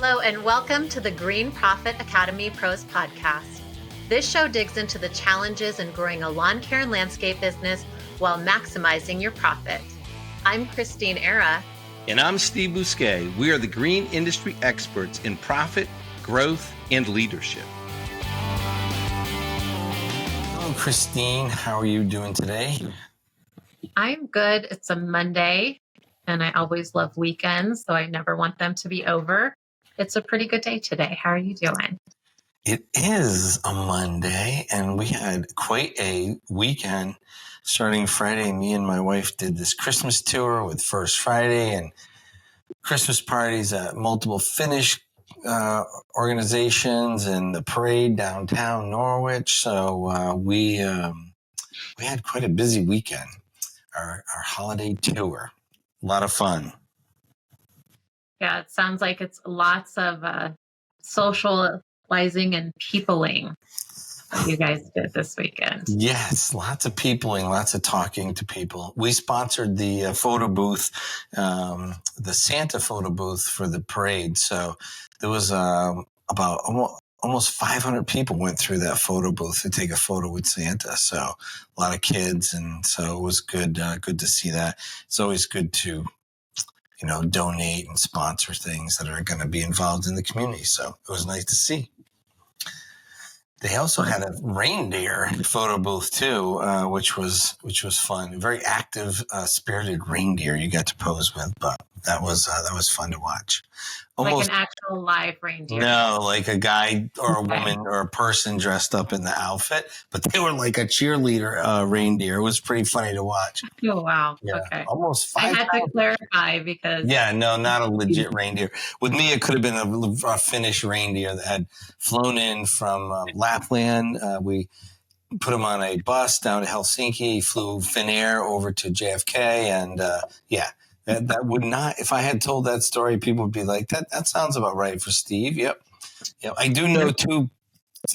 Hello and welcome to the Green Profit Academy Pros podcast. This show digs into the challenges in growing a lawn care and landscape business while maximizing your profit. I'm Christeen and And I'm Steve Bousquet. We are the green industry experts in profit, growth, and leadership. Hello, Christeen. How are you doing today? I'm good. It's a Monday and I always love weekends, so I never want them to be over. It's a pretty good day today. How are you doing? It is a Monday, and we had quite a weekend. Starting Friday, me and my wife did this Christmas tour with First Friday and Christmas parties at multiple Finnish organizations and the parade downtown Norwich. So we had quite a busy weekend. Our holiday tour, a lot of fun. Yeah, it sounds like it's lots of socializing and peopling that you guys did this weekend. Yes, lots of peopling, lots of talking to people. We sponsored the photo booth, the Santa photo booth for the parade. So there was about almost 500 people went through that photo booth to take a photo with Santa. So a lot of kids, and so it was good to see that. It's always good to donate and sponsor things that are going to be involved in the community. So it was nice to see. They also had a reindeer photo booth too, which was fun. A very active, spirited reindeer you got to pose with, but that was fun to watch. Almost like an actual live reindeer. No, like a guy or a woman or a person dressed up in the outfit, but they were like a cheerleader reindeer. It was pretty funny to watch. Oh, wow. Yeah, okay. Almost 5. I had to clarify because... Yeah, no, not a legit reindeer. With me, it could have been a Finnish reindeer that had flown in from Lapland. We put him on a bus down to Helsinki. He flew Finnair over to JFK. And that would not, if I had told that story, people would be like, that sounds about right for Steve. Yep. I do know two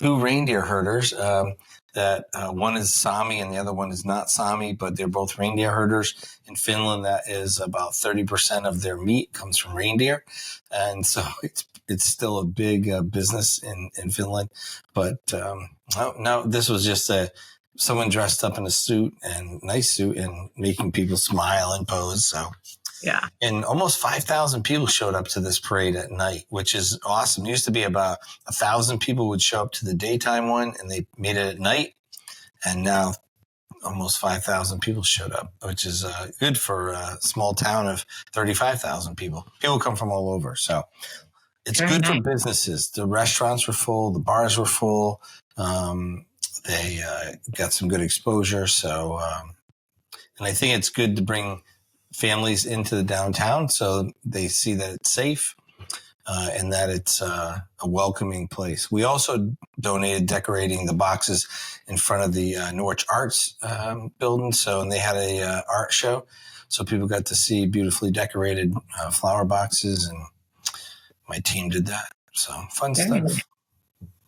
reindeer herders. That one is Sami and the other one is not Sami, but they're both reindeer herders. In Finland, that is about 30% of their meat comes from reindeer. And so it's still a big business in Finland. But no, this was just someone dressed up in a suit and nice suit and making people smile and pose. So yeah. And almost 5,000 people showed up to this parade at night, which is awesome. It used to be about 1,000 people would show up to the daytime one, and they made it at night. And now almost 5,000 people showed up, which is good for a small town of 35,000 people. People come from all over. So it's very good for businesses. The restaurants were full. The bars were full. They got some good exposure. So, and I think it's good to bring families into the downtown so they see that it's safe and that it's a welcoming place. We also donated decorating the boxes in front of the Norwich Arts building. And they had a art show. So people got to see beautifully decorated flower boxes, and my team did that. So fun stuff.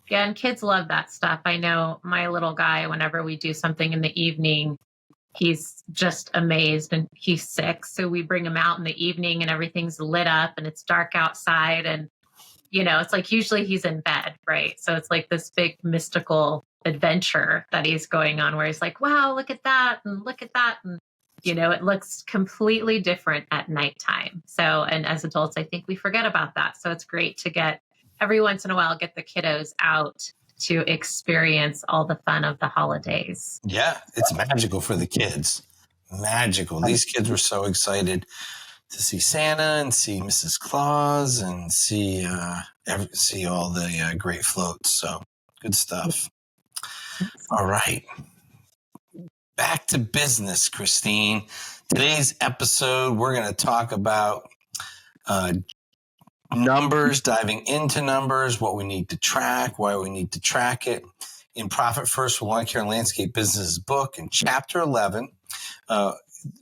Yeah, and kids love that stuff. I know my little guy, whenever we do something in the evening, he's just amazed, and he's 6. So we bring him out in the evening and everything's lit up and it's dark outside. And, it's like usually he's in bed, right? So it's like this big mystical adventure that he's going on where he's like, wow, look at that. And look at that. And, it looks completely different at nighttime. So, and as adults, I think we forget about that. So it's great to get every once in a while, get the kiddos out to experience all the fun of the holidays. Yeah, it's magical for the kids. Magical. These kids were so excited to see Santa and see Mrs. Claus and see all the great floats. So good stuff. All right. Back to business, Christeen. Today's episode, we're going to talk about numbers, diving into numbers, what we need to track, why we need to track it. In Profit First for Lawncare Landscape Businesses book, in Chapter 11,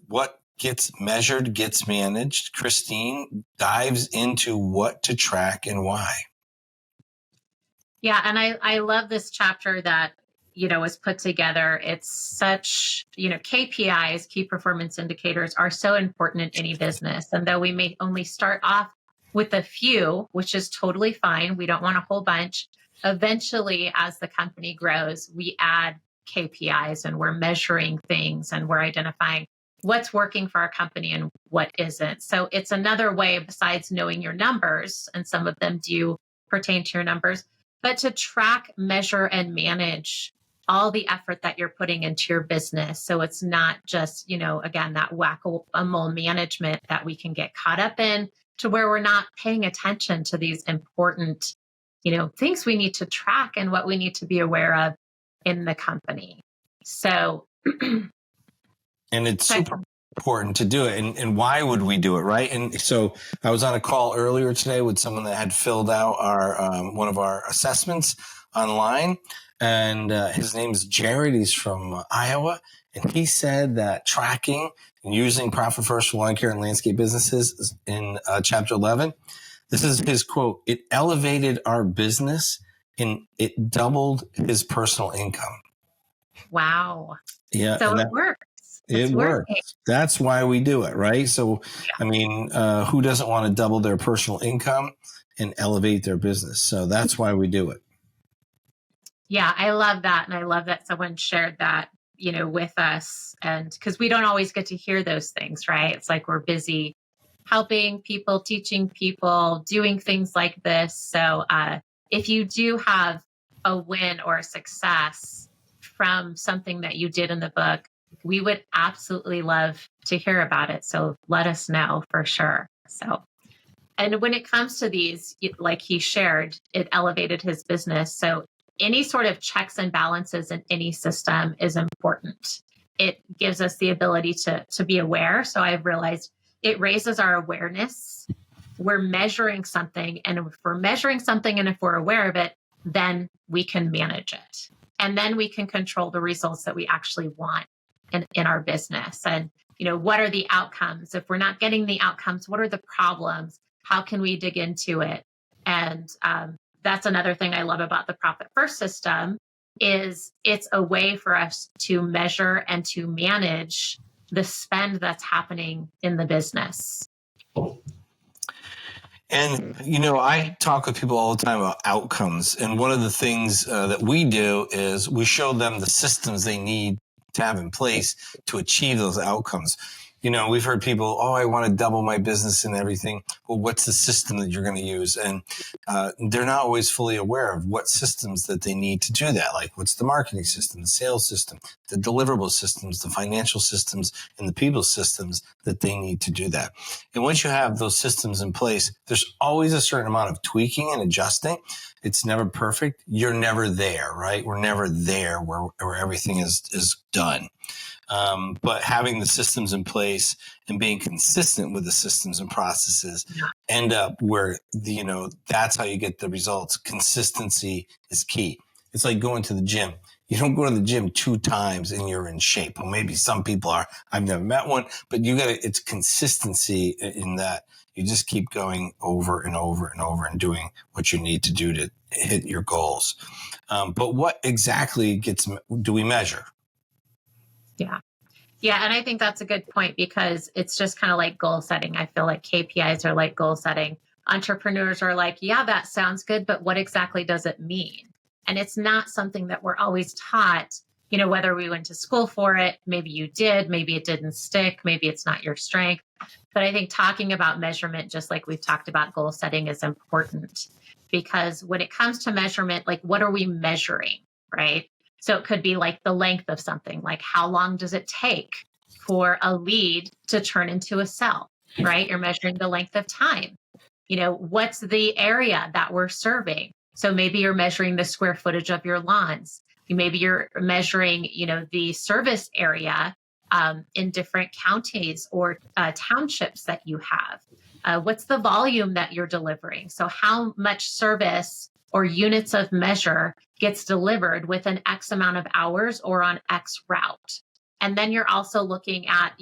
what gets measured gets managed. Christeen dives into what to track and why. Yeah, and I love this chapter that, was put together. It's such, KPIs, key performance indicators, are so important in any business. And though we may only start off with a few, which is totally fine. We don't want a whole bunch. Eventually, as the company grows, we add KPIs and we're measuring things and we're identifying what's working for our company and what isn't. So it's another way besides knowing your numbers, and some of them do pertain to your numbers, but to track, measure, and manage all the effort that you're putting into your business. So it's not just, again, that whack-a-mole management that we can get caught up in, to where we're not paying attention to these important, things we need to track and what we need to be aware of in the company. So, and it's super important to do it. And why would we do it, right? And so I was on a call earlier today with someone that had filled out our one of our assessments online, and his name is Jared. He's from Iowa, and he said that tracking and using Profit First for Lawncare and Landscape Businesses in Chapter 11. This is his quote: "It elevated our business and it doubled his personal income." Wow. Yeah. So it works. It works. That's why we do it, right? So, I mean, who doesn't want to double their personal income and elevate their business? So that's why we do it. Yeah, I love that. And I love that someone shared that, with us. And because we don't always get to hear those things, right? It's like we're busy helping people, teaching people, doing things like this. So if you do have a win or a success from something that you did in the book, we would absolutely love to hear about it. So let us know for sure. So, and when it comes to these, like he shared, it elevated his business. So any sort of checks and balances in any system is important. It gives us the ability to be aware. So I've realized it raises our awareness. We're measuring something, and if we're measuring something and if we're aware of it, then we can manage it. And then we can control the results that we actually want in our business. And, what are the outcomes? If we're not getting the outcomes, what are the problems? How can we dig into it? And that's another thing I love about the Profit First system is it's a way for us to measure and to manage the spend that's happening in the business. And, I talk with people all the time about outcomes. And one of the things that we do is we show them the systems they need to have in place to achieve those outcomes. We've heard people, I want to double my business and everything. Well, what's the system that you're going to use? And they're not always fully aware of what systems that they need to do that. Like, what's the marketing system, the sales system, the deliverable systems, the financial systems, and the people systems that they need to do that. And once you have those systems in place, there's always a certain amount of tweaking and adjusting. It's never perfect. You're never there, right? We're never there where everything is done. But having the systems in place and being consistent with the systems and processes end up where, that's how you get the results. Consistency is key. It's like going to the gym. You don't go to the gym 2 times and you're in shape. Well, maybe some people are. I've never met one, but it's consistency in that you just keep going over and over and over and doing what you need to do to hit your goals. But what exactly do we measure? Yeah. Yeah. And I think that's a good point, because it's just kind of like goal setting. I feel like KPIs are like goal setting. Entrepreneurs are like, yeah, that sounds good, but what exactly does it mean? And it's not something that we're always taught, whether we went to school for it, maybe you did, maybe it didn't stick, maybe it's not your strength. But I think talking about measurement, just like we've talked about goal setting, is important, because when it comes to measurement, like, what are we measuring, right? So it could be like the length of something, like how long does it take for a lead to turn into a sale, right? You're measuring the length of time. What's the area that we're serving? So maybe you're measuring the square footage of your lawns. Maybe you're measuring, the service area in different counties or townships that you have. What's the volume that you're delivering? So how much service or units of measure gets delivered within X amount of hours or on X route. And then you're also looking at,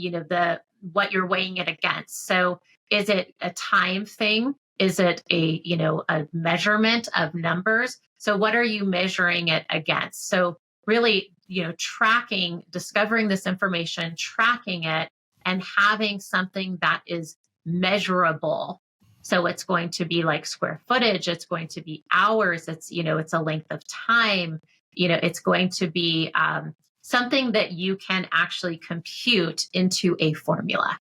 what you're weighing it against. So is it a time thing? Is it a measurement of numbers? So what are you measuring it against? So really, tracking, discovering this information, tracking it, and having something that is measurable. So it's going to be like square footage. It's going to be hours. It's, it's a length of time. It's going to be something that you can actually compute into a formula.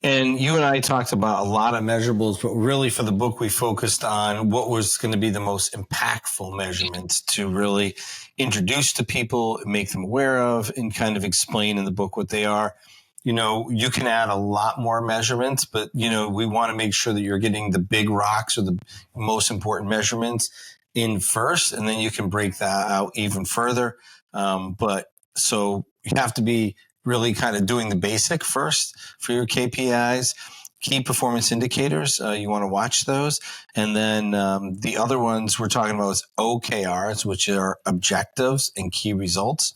And you and I talked about a lot of measurables, but really for the book, we focused on what was going to be the most impactful measurements to really introduce to people, make them aware of, and kind of explain in the book what they are. You can add a lot more measurements, but, we want to make sure that you're getting the big rocks or the most important measurements in first, and then you can break that out even further. But so you have to be really kind of doing the basic first for your KPIs, key performance indicators. You want to watch those. And then the other ones we're talking about is OKRs, which are objectives and key results.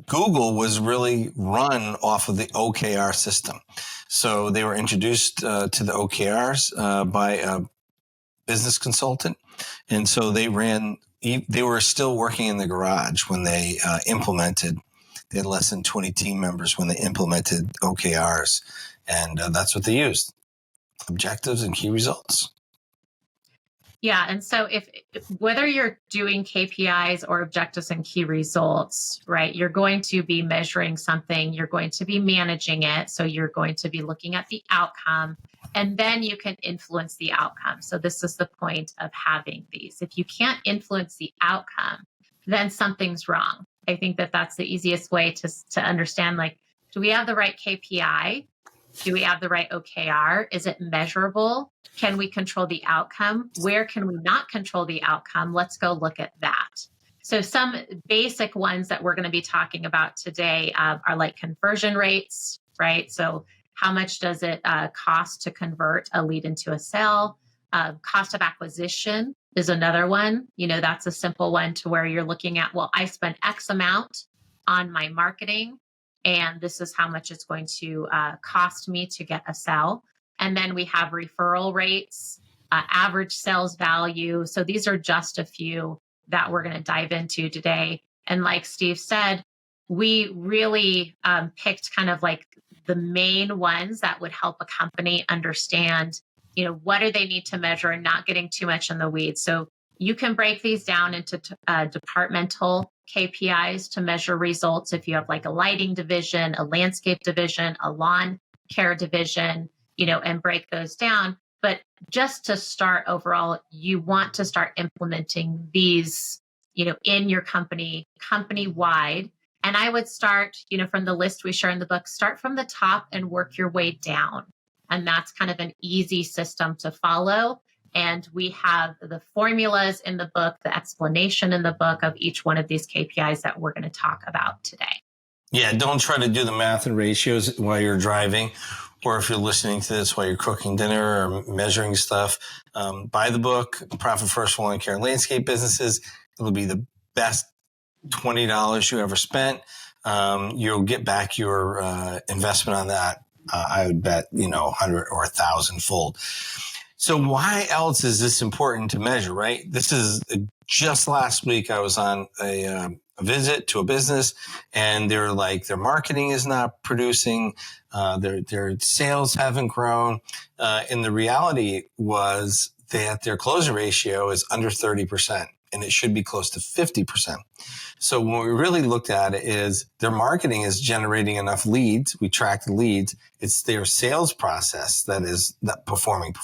Google was really run off of the OKR system. So they were introduced to the OKRs by a business consultant. And so they were still working in the garage when they implemented. They had less than 20 team members when they implemented OKRs. And that's what they used, objectives and key results. Yeah. And so if whether you're doing KPIs or objectives and key results, right, you're going to be measuring something, you're going to be managing it. So you're going to be looking at the outcome, and then you can influence the outcome. So this is the point of having these. If you can't influence the outcome, then something's wrong. I think that that's the easiest way to understand, like, do we have the right KPI? Do we have the right OKR? Is it measurable? Can we control the outcome? Where can we not control the outcome? Let's go look at that. So some basic ones that we're going to be talking about today are like conversion rates, right? So how much does it cost to convert a lead into a sale? Cost of acquisition is another one. That's a simple one to where you're looking at, well, I spent X amount on my marketing, and this is how much it's going to cost me to get a sale. And then we have referral rates, average sales value. So these are just a few that we're going to dive into today. And like Steve said, we really picked kind of like the main ones that would help a company understand, what do they need to measure and not getting too much in the weeds. So you can break these down into departmental KPIs to measure results. If you have like a lighting division, a landscape division, a lawn care division, and break those down. But just to start overall, you want to start implementing these, in your company-wide. And I would start, from the list we share in the book, start from the top and work your way down. And that's kind of an easy system to follow. And we have the formulas in the book, the explanation in the book of each one of these KPIs that we're going to talk about today. Yeah, don't try to do the math and ratios while you're driving, or if you're listening to this while you're cooking dinner or measuring stuff. Buy the book, Profit First Lawncare Landscape Businesses. It'll be the best $20 you ever spent. You'll get back your investment on that. I would bet, 100 or 1,000 fold. So why else is this important to measure, right? This is just last week I was on a visit to a business, and they're like, their marketing is not producing, their sales haven't grown. And the reality was that their closing ratio is under 30%, and it should be close to 50%. So when we really looked at it is their marketing is generating enough leads. We track the leads. It's their sales process that is not performing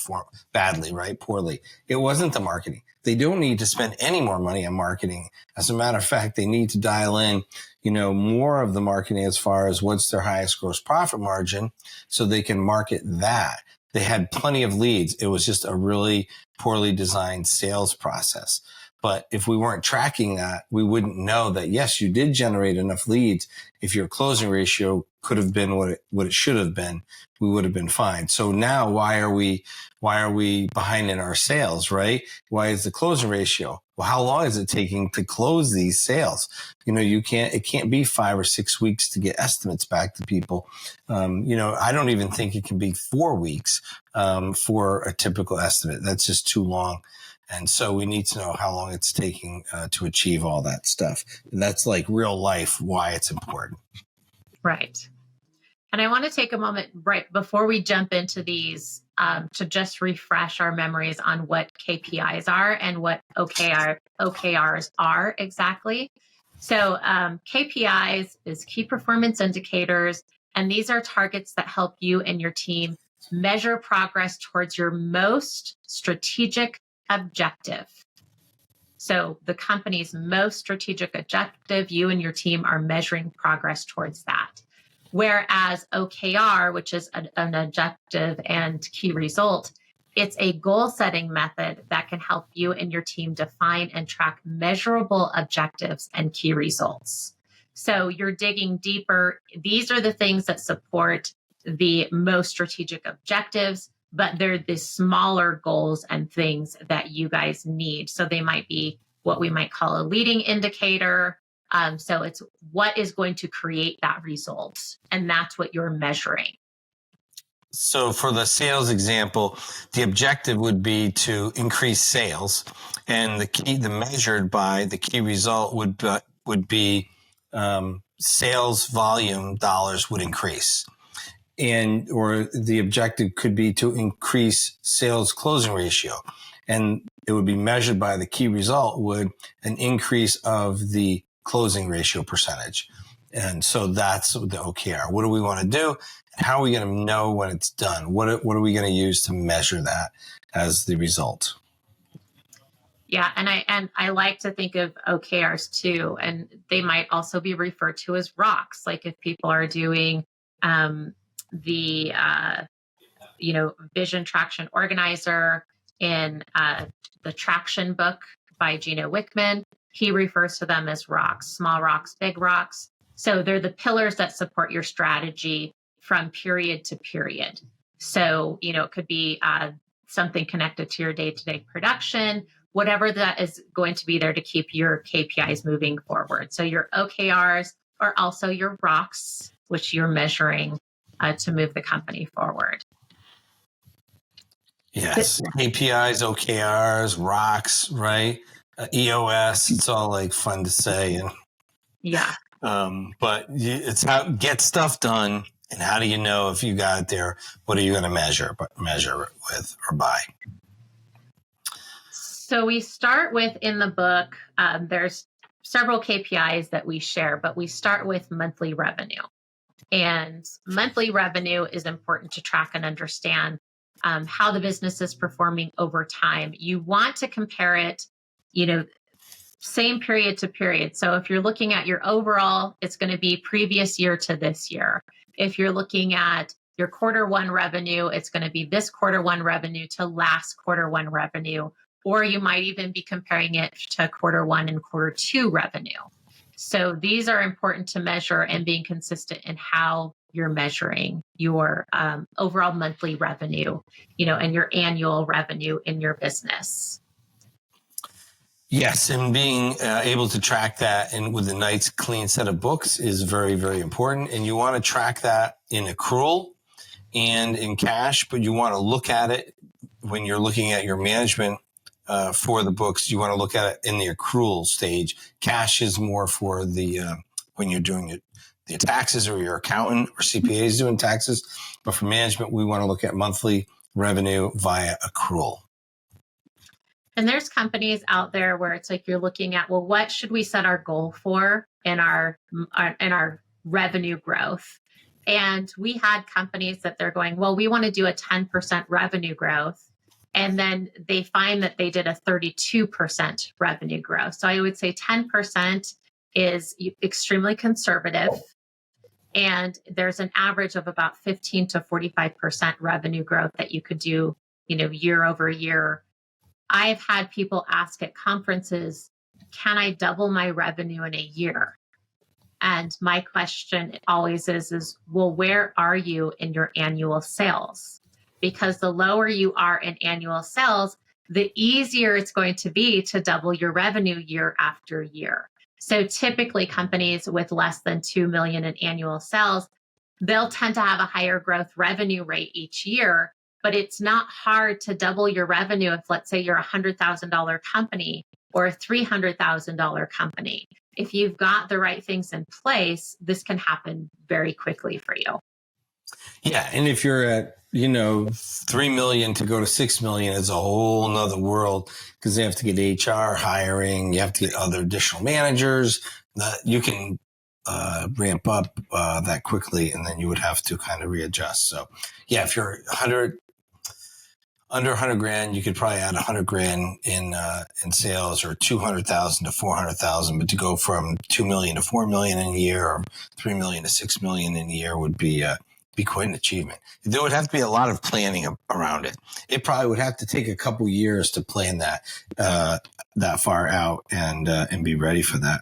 badly, right? Poorly. It wasn't the marketing. They don't need to spend any more money on marketing. As a matter of fact, they need to dial in, more of the marketing as far as what's their highest gross profit margin so they can market that. They had plenty of leads. It was just a really poorly designed sales process. But if we weren't tracking that, we wouldn't know that, yes, you did generate enough leads. If your closing ratio could have been what it should have been, we would have been fine. So now why are we behind in our sales, right? Why is the closing ratio? Well, how long is it taking to close these sales? It can't be 5 or 6 weeks to get estimates back to people. I don't even think it can be 4 weeks for a typical estimate. That's just too long. And so we need to know how long it's taking to achieve all that stuff. And that's like real life, why it's important. Right. And I want to take a moment right before we jump into these to just refresh our memories on what KPIs are and what OKRs are exactly. So KPIs is key performance indicators, and these are targets that help you and your team measure progress towards your most strategic objective. So the company's most strategic objective, you and your team are measuring progress towards that. Whereas OKR, which is an objective and key result, it's a goal setting method that can help you and your team define and track measurable objectives and key results. So you're digging deeper. These are the things that support the most strategic objectives, but they're the smaller goals and things that you guys need. So they might be what we might call a leading indicator. So it's what is going to create that result, and that's what you're measuring. So for the sales example, the objective would be to increase sales, and the measured by the key result would be sales volume dollars would increase, or the objective could be to increase sales closing ratio, and it would be measured by the key result would an increase of the closing ratio percentage. And so that's the OKR. What do we want to do? How are we going to know when it's done? What are we going to use to measure that as the result? Yeah, and I like to think of OKRs too, and they might also be referred to as rocks. Like if people are doing the Vision Traction Organizer in the Traction book by Gino Wickman, he refers to them as rocks, small rocks, big rocks. So they're the pillars that support your strategy from period to period. So, it could be something connected to your day-to-day production, whatever that is going to be there to keep your KPIs moving forward. So your OKRs are also your rocks, which you're measuring to move the company forward. Yes, KPIs, OKRs, rocks, right? EOS, it's all like fun to say. And yeah. But it's how get stuff done. And how do you know if you got it there? What are you going to measure it with or by? So we start with, in the book, there's several KPIs that we share, but we start with monthly revenue. And monthly revenue is important to track and understand how the business is performing over time. You want to compare it, same period to period. So if you're looking at your overall, it's going to be previous year to this year. If you're looking at your quarter one revenue, it's going to be this quarter one revenue to last quarter one revenue, or you might even be comparing it to quarter one and quarter two revenue. So these are important to measure and being consistent in how you're measuring your overall monthly revenue, and your annual revenue in your business. Yes, and being able to track that and with a nice clean set of books is very, very important. And you want to track that in accrual and in cash, but you want to look at it when you're looking at your management for the books. You want to look at it in the accrual stage. Cash is more for the when you're doing the taxes, or your accountant or CPA is doing taxes. But for management, we want to look at monthly revenue via accrual. And there's companies out there where it's like you're looking at, well, what should we set our goal for in our revenue growth? And we had companies that they're going, well, we want to do a 10% revenue growth. And then they find that they did a 32% revenue growth. So I would say 10% is extremely conservative. And there's an average of about 15 to 45% revenue growth that you could do, year over year. I've had people ask at conferences, can I double my revenue in a year? And my question always is, well, where are you in your annual sales? Because the lower you are in annual sales, the easier it's going to be to double your revenue year after year. So typically companies with less than 2 million in annual sales, they'll tend to have a higher growth revenue rate each year. But it's not hard to double your revenue if, let's say, you're a $100,000 company or a $300,000 company. If you've got the right things in place, this can happen very quickly for you. Yeah. And if you're at, 3 million to go to 6 million is a whole nother world, because they have to get HR hiring. You have to get other additional managers that you can ramp up that quickly. And then you would have to kind of readjust. So yeah, if you're under 100 grand, you could probably add 100 grand in sales, or 200,000 to 400,000. But to go from 2 million to 4 million in a year, or 3 million to 6 million in a year would be quite an achievement. There would have to be a lot of planning around it. It probably would have to take a couple years to plan that far out and be ready for that.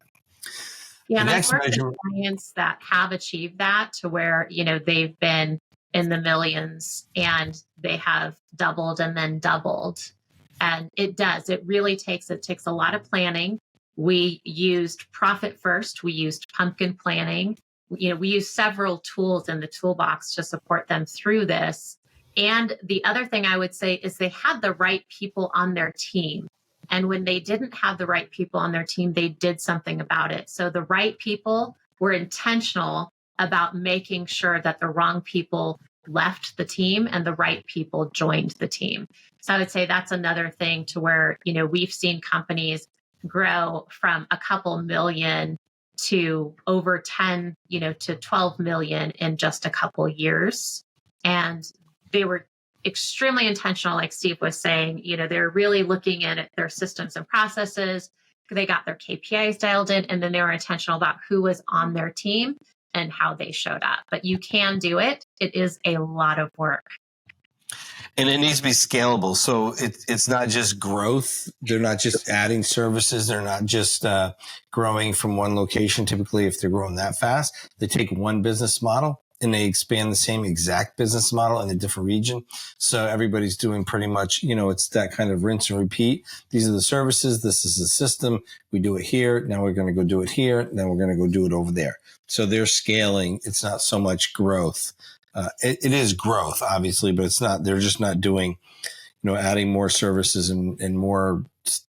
Yeah, and I've worked with clients that have achieved that to where, they've been in the millions and they have doubled and then doubled. And it really takes a lot of planning. We used Profit First. We used pumpkin planning. We use several tools in the toolbox to support them through this. And the other thing I would say is they had the right people on their team. And when they didn't have the right people on their team, they did something about it. So the right people were intentional about making sure that the wrong people left the team and the right people joined the team. So I would say that's another thing to where, we've seen companies grow from a couple million to over 10, to 12 million in just a couple years. And they were extremely intentional, like Steve was saying. They're really looking at their systems and processes. They got their KPIs dialed in, and then they were intentional about who was on their team and how they showed up. But you can do it. It is a lot of work. And it needs to be scalable. So it's not just growth. They're not just adding services. They're not just growing from one location. Typically, if they're growing that fast, they take one business model and they expand the same exact business model in a different region. So everybody's doing pretty much, it's that kind of rinse and repeat. These are the services. This is the system. We do it here. Now we're going to go do it here. Then we're going to go do it over there. So they're scaling. It's not so much growth. It is growth, obviously, but it's not. They're just not doing, adding more services and more.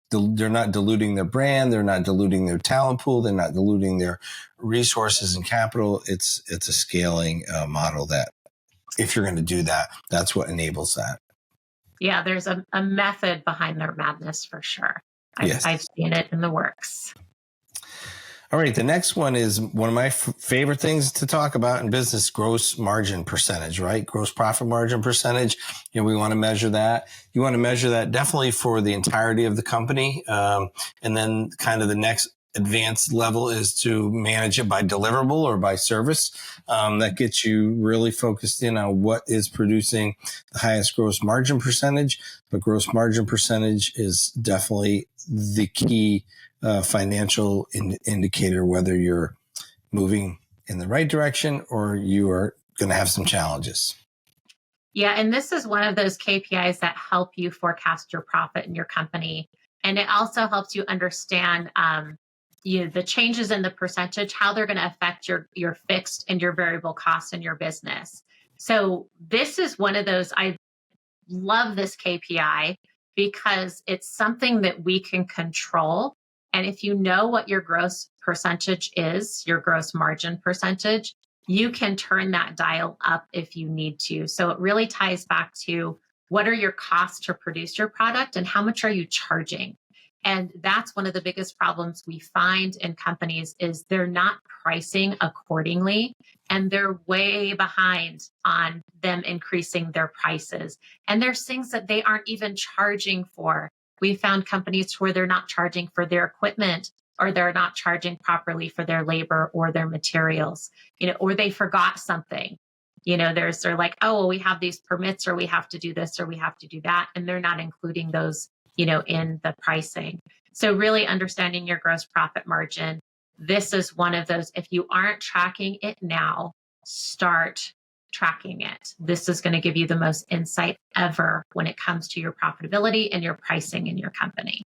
They're not diluting their brand. They're not diluting their talent pool. They're not diluting their resources and capital. It's a scaling model that, if you're going to do that, that's what enables that. Yeah, there's a method behind their madness for sure. I've seen it in the works. All right. The next one is one of my favorite things to talk about in business: gross margin percentage, right? Gross profit margin percentage. We want to measure that. You want to measure that definitely for the entirety of the company. And then kind of the next advanced level is to manage it by deliverable or by service. That gets you really focused in on what is producing the highest gross margin percentage. But gross margin percentage is definitely the key financial indicator, whether you're moving in the right direction or you are going to have some challenges. Yeah, and this is one of those KPIs that help you forecast your profit in your company. And it also helps you understand the changes in the percentage, how they're going to affect your fixed and your variable costs in your business. So this is one of those, I love this KPI because it's something that we can control. And if you know what your gross percentage is, your gross margin percentage, you can turn that dial up if you need to. So it really ties back to what are your costs to produce your product and how much are you charging? And that's one of the biggest problems we find in companies is they're not pricing accordingly and they're way behind on them increasing their prices. And there's things that they aren't even charging for. We found companies where they're not charging for their equipment or they're not charging properly for their labor or their materials, or they forgot something. They're like, oh, well, we have these permits or we have to do this or we have to do that. And they're not including those, in the pricing. So really understanding your gross profit margin. This is one of those, if you aren't tracking it now, start tracking it. This is going to give you the most insight ever when it comes to your profitability and your pricing in your company.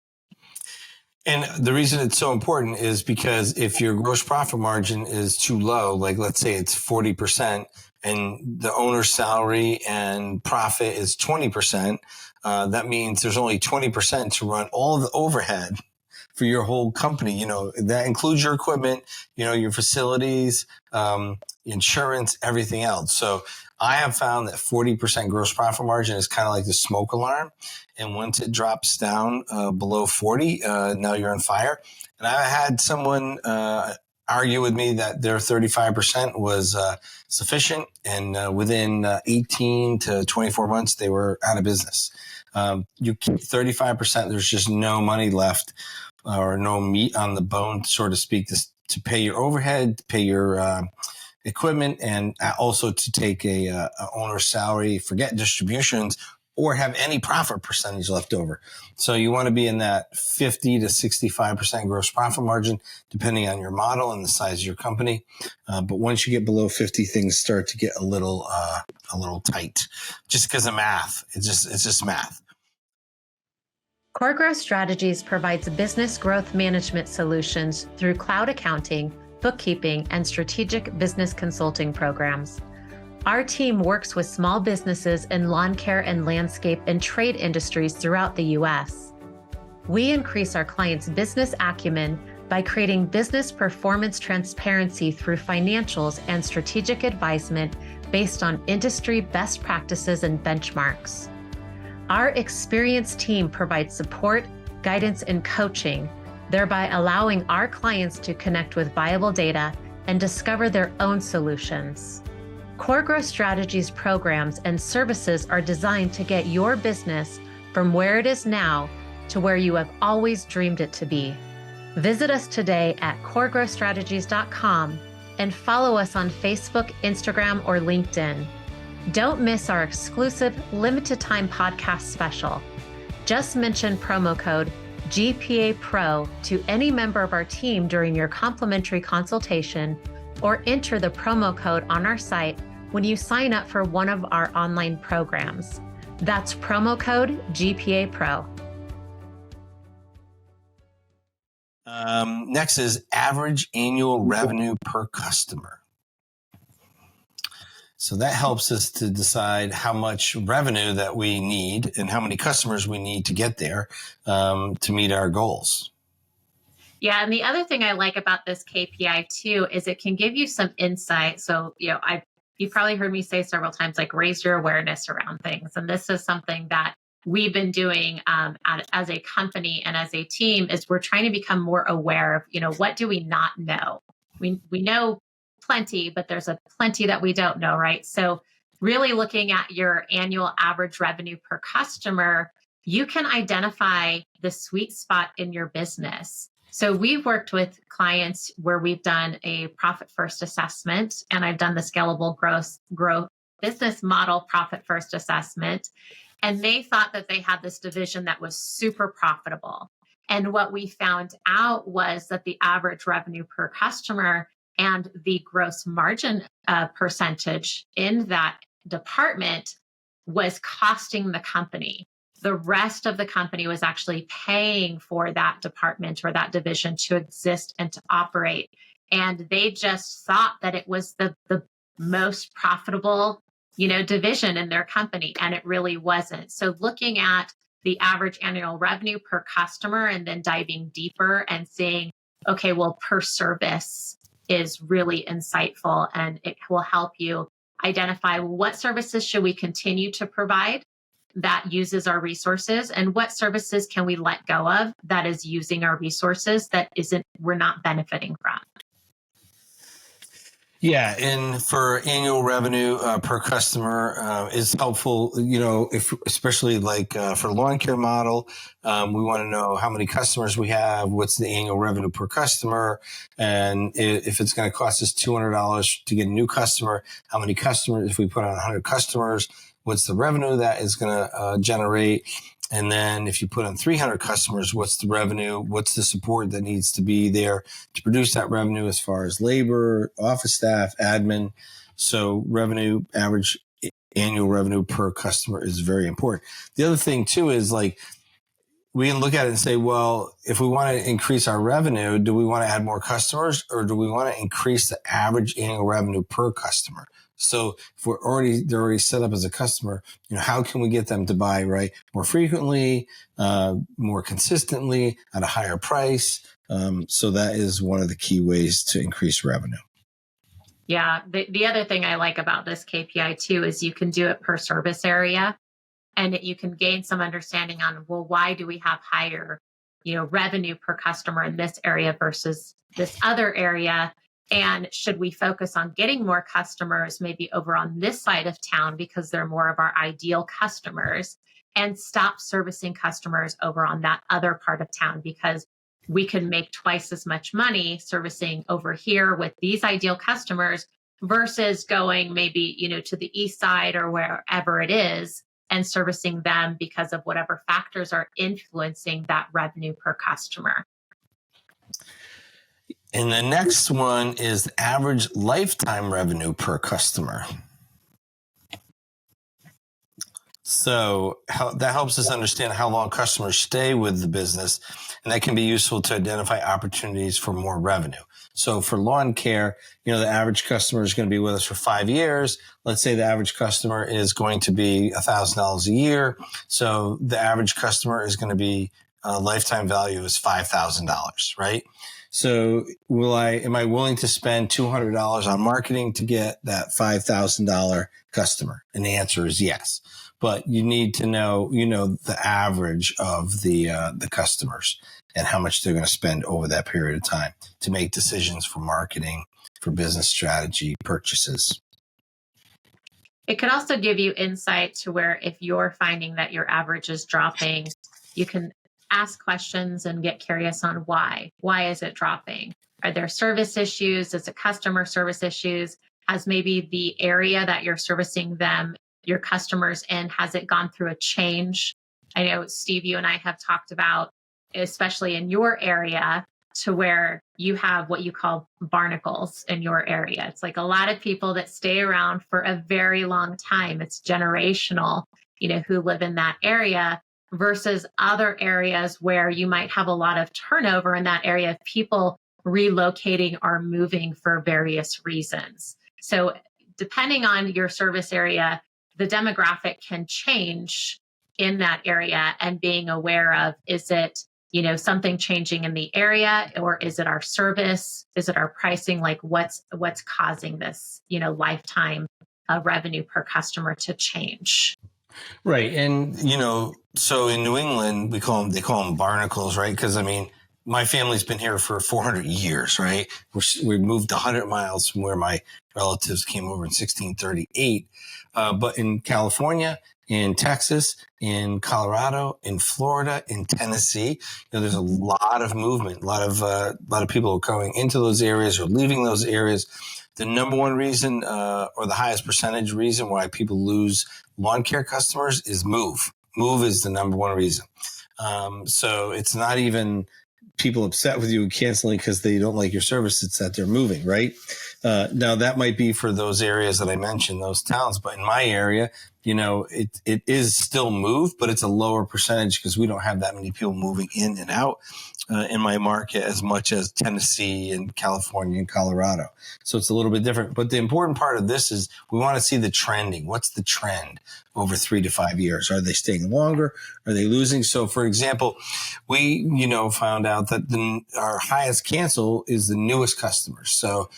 And the reason it's so important is because if your gross profit margin is too low, like let's say it's 40% and the owner's salary and profit is 20%, that means there's only 20% to run all of the overhead for your whole company. That includes your equipment, your facilities, insurance, everything else. So I have found that 40% gross profit margin is kind of like the smoke alarm. And once it drops down below 40, now you're on fire. And I had someone argue with me that their 35% was sufficient. And within 18 to 24 months, they were out of business. You keep 35%, there's just no money left or no meat on the bone, so to speak, to pay your overhead, to pay your equipment, and also to take a owner's salary, forget distributions, or have any profit percentage left over. So you want to be in that 50 to 65% gross profit margin, depending on your model and the size of your company. But once you get below 50, things start to get a little tight, just because of math. It's just math. Core Growth Strategies provides business growth management solutions through cloud accounting, bookkeeping, and strategic business consulting programs. Our team works with small businesses in lawn care and landscape and trade industries throughout the U.S. We increase our clients' business acumen by creating business performance transparency through financials and strategic advisement based on industry best practices and benchmarks. Our experienced team provides support, guidance, and coaching, thereby allowing our clients to connect with viable data and discover their own solutions. Core Growth Strategies programs and services are designed to get your business from where it is now to where you have always dreamed it to be. Visit us today at coregrowthstrategies.com and follow us on Facebook, Instagram, or LinkedIn. Don't miss our exclusive limited time podcast special. Just mention promo code GPA Pro to any member of our team during your complimentary consultation, or enter the promo code on our site when you sign up for one of our online programs. That's promo code GPA Pro. Next is average annual revenue per customer. So that helps us to decide how much revenue that we need and how many customers we need to get there to meet our goals. Yeah, and the other thing I like about this KPI too is it can give you some insight. So, you've probably heard me say several times, like, raise your awareness around things. And this is something that we've been doing as a company and as a team, is we're trying to become more aware of, what do we not know? We know plenty, but there's a plenty that we don't know, right? So really looking at your annual average revenue per customer, you can identify the sweet spot in your business. So we've worked with clients where we've done a profit first assessment, and I've done the scalable growth business model profit first assessment. And they thought that they had this division that was super profitable. And what we found out was that the average revenue per customer and the gross margin percentage in that department was costing the company. The rest of the company was actually paying for that department or that division to exist and to operate. And they just thought that it was the most profitable, division in their company. And it really wasn't. So looking at the average annual revenue per customer and then diving deeper and saying, okay, well, per service is really insightful, and it will help you identify what services should we continue to provide that uses our resources, and what services can we let go of that is using our resources we're not benefiting from. Yeah, and for annual revenue per customer is helpful, if especially like for lawn care model, we want to know how many customers we have, what's the annual revenue per customer, and if it's going to cost us $200 to get a new customer, how many customers, if we put on 100 customers, what's the revenue that is going to generate? And then if you put on 300 customers, what's the revenue? What's the support that needs to be there to produce that revenue as far as labor, office staff, admin? So revenue, average annual revenue per customer is very important. The other thing too is like, we can look at it and say, well, if we want to increase our revenue, do we want to add more customers, or do we want to increase the average annual revenue per customer? So if they're already set up as a customer, how can we get them to buy more frequently, more consistently at a higher price? So that is one of the key ways to increase revenue. Yeah. The other thing I like about this KPI too is you can do it per service area, and you can gain some understanding on, well, why do we have higher, revenue per customer in this area versus this other area? And should we focus on getting more customers maybe over on this side of town because they're more of our ideal customers, and stop servicing customers over on that other part of town because we can make twice as much money servicing over here with these ideal customers versus going maybe, to the east side or wherever it is and servicing them because of whatever factors are influencing that revenue per customer. And the next one is average lifetime revenue per customer. So that helps us understand how long customers stay with the business, and that can be useful to identify opportunities for more revenue. So for lawn care, the average customer is going to be with us for 5 years. Let's say the average customer is going to be $1,000 a year. So the average customer is going to be lifetime value is $5,000, right? So am I willing to spend $200 on marketing to get that $5,000 customer? And the answer is yes. But you need to know, the average of the customers and how much they're going to spend over that period of time to make decisions for marketing, for business strategy, purchases. It could also give you insight to where if you're finding that your average is dropping, you can ask questions and get curious on why. Why is it dropping? Are there service issues? Is it customer service issues? Has maybe the area that you're servicing them, your customers in, has it gone through a change? I know, Steve, you and I have talked about, especially in your area, to where you have what you call barnacles in your area. It's like a lot of people that stay around for a very long time. It's generational, who live in that area versus other areas where you might have a lot of turnover in that area of people relocating or moving for various reasons. So depending on your service area, the demographic can change in that area, and being aware of, is it, something changing in the area, or is it our service? Is it our pricing? Like what's causing this, lifetime revenue per customer to change? Right. And, so in New England, they call them barnacles, right? Because my family's been here for 400 years, right? We moved 100 miles from where my relatives came over in 1638. But in California, in Texas, in Colorado, in Florida, in Tennessee, there's a lot of movement, a lot of people going into those areas or leaving those areas. The number one reason, or the highest percentage reason why people lose lawn care customers is move. Move is the number one reason. So it's not even people upset with you canceling because they don't like your service. It's that they're moving, right? Now that might be for those areas that I mentioned, those towns, but in my area, it is still moved, but it's a lower percentage because we don't have that many people moving in and out in my market as much as Tennessee and California and Colorado. So it's a little bit different. But the important part of this is we want to see the trending. What's the trend over 3 to 5 years? Are they staying longer? Are they losing? So, for example, we, found out that our highest cancel is the newest customers. So,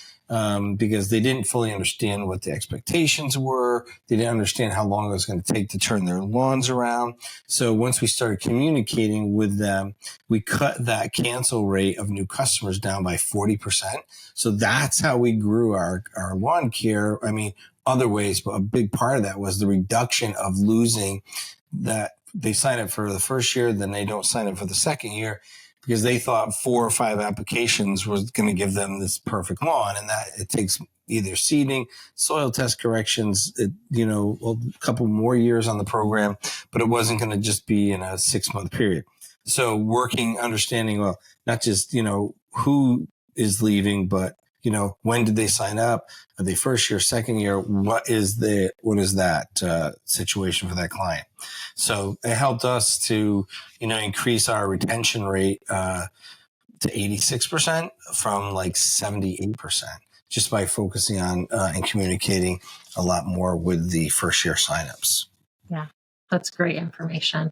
because they didn't fully understand what the expectations were. They didn't understand how long it was going to take to turn their lawns around. So once we started communicating with them, we cut that cancel rate of new customers down by 40%. So that's how we grew our lawn care. Other ways, but a big part of that was the reduction of losing that they sign up for the first year, then they don't sign up for the second year, because they thought 4 or 5 applications was going to give them this perfect lawn, and that it takes either seeding, soil test corrections, a couple more years on the program, but it wasn't going to just be in a 6-month period. So understanding, well, not just, who is leaving, but, when did they sign up? Are they first year, second year? What is that situation for that client? So it helped us to, increase our retention rate to 86% from like 78%, just by focusing on and communicating a lot more with the first year signups. Yeah, that's great information.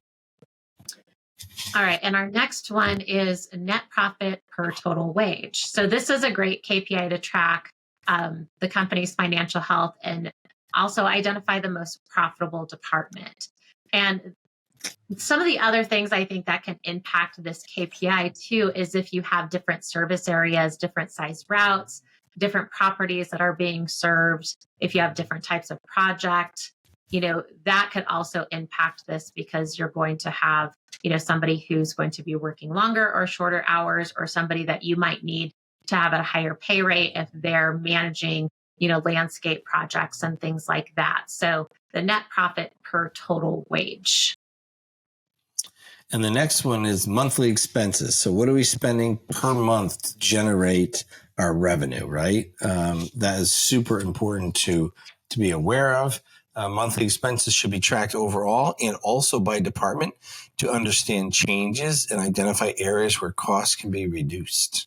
All right. And our next one is net profit per total wage. So this is a great KPI to track the company's financial health and also identify the most profitable department. And some of the other things I think that can impact this KPI too is if you have different service areas, different size routes, different properties that are being served, if you have different types of project, that could also impact this because you're going to have, somebody who's going to be working longer or shorter hours, or somebody that you might need to have a higher pay rate if they're managing, landscape projects and things like that. So the net profit per total wage. And the next one is monthly expenses. So what are we spending per month to generate our revenue, right? That is super important to be aware of. Monthly expenses should be tracked overall and also by department to understand changes and identify areas where costs can be reduced.